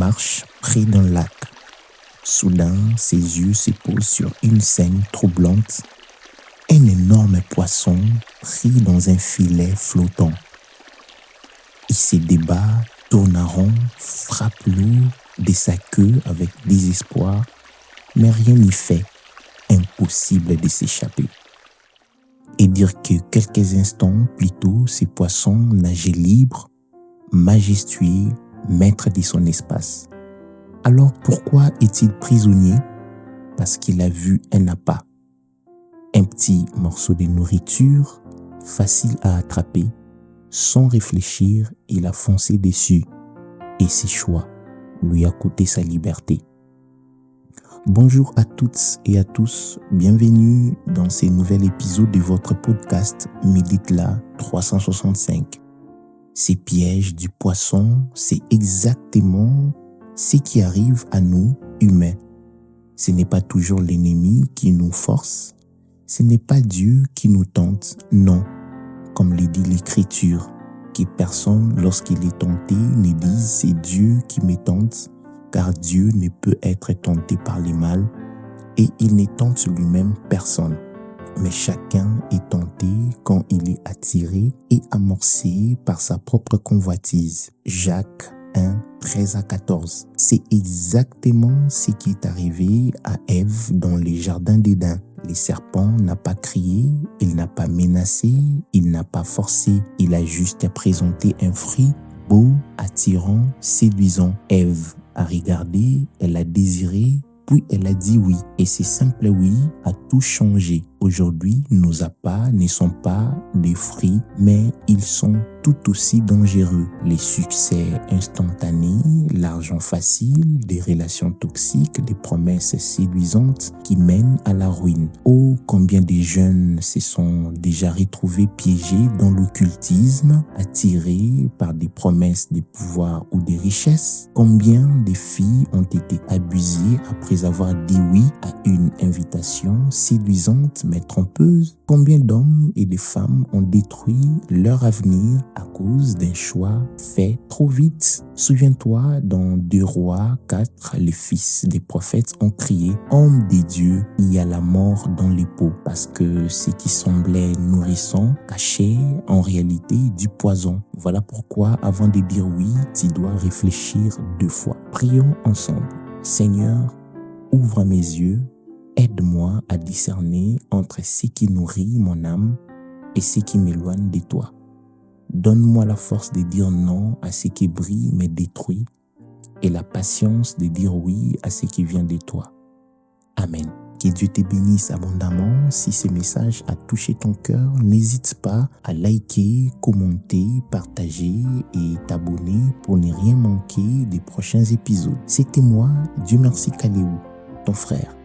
marche près d'un lac. Soudain, ses yeux se posent sur une scène troublante. Un énorme poisson pris dans un filet flottant. Il se débat, tourne en rond, frappe l'eau de sa queue avec désespoir, mais rien n'y fait. Impossible de s'échapper. Et dire que quelques instants plus tôt, ce poisson nageait libre, majestueux, maître de son espace. Alors pourquoi est-il prisonnier? Parce qu'il a vu un appât. Un petit morceau de nourriture, facile à attraper. Sans réfléchir, il a foncé dessus. Et ses choix lui a coûté sa liberté. Bonjour à toutes et à tous, bienvenue dans ce nouvel épisode de votre podcast Médite-la 365. Ces pièges du poisson, c'est exactement ce qui arrive à nous, humains. Ce n'est pas toujours l'ennemi qui nous force, ce n'est pas Dieu qui nous tente, non. Comme le dit l'Écriture, que personne, lorsqu'il est tenté, ne dise « c'est Dieu qui me tente », car Dieu ne peut être tenté par le mal et il ne tente lui-même personne. Mais chacun est tenté quand il est attiré et amorcé par sa propre convoitise. Jacques 1, 13 à 14. C'est exactement ce qui est arrivé à Ève dans le jardin d'Éden. Le serpent n'a pas crié, il n'a pas menacé, il n'a pas forcé, il a juste présenté un fruit beau, attirant, séduisant. Ève a regardé, elle a désiré, puis elle a dit oui. Et ce simple oui a tout changé. Aujourd'hui, nos appâts ne sont pas des fruits, mais ils sont tout aussi dangereux. Les succès instantanés, l'argent facile, des relations toxiques, des promesses séduisantes qui mènent à la ruine. Oh, combien de jeunes se sont déjà retrouvés piégés dans l'occultisme, attirés par des promesses de pouvoir ou de richesse. Combien de filles ont été abusées après avoir dit oui à une invitation séduisante mais trompeuse. Combien d'hommes et de femmes ont détruit leur avenir à cause d'un choix fait trop vite. Souviens-toi, dans 2 Rois 4, les fils des prophètes ont crié « Homme des dieux, il y a la mort dans les pots » parce que ce qui semblait nourrissant cachait en réalité du poison. Voilà pourquoi, avant de dire oui, tu dois réfléchir 2 fois. Prions ensemble. Seigneur, ouvre mes yeux, aide-moi à discerner entre ce qui nourrit mon âme et ce qui m'éloigne de toi. Donne-moi la force de dire non à ce qui brille mais détruit et la patience de dire oui à ce qui vient de toi. Amen. Que Dieu te bénisse abondamment. Si ce message a touché ton cœur, n'hésite pas à liker, commenter, partager et t'abonner pour ne rien manquer des prochains épisodes. C'était moi, Dieu merci Kaléou, ton frère.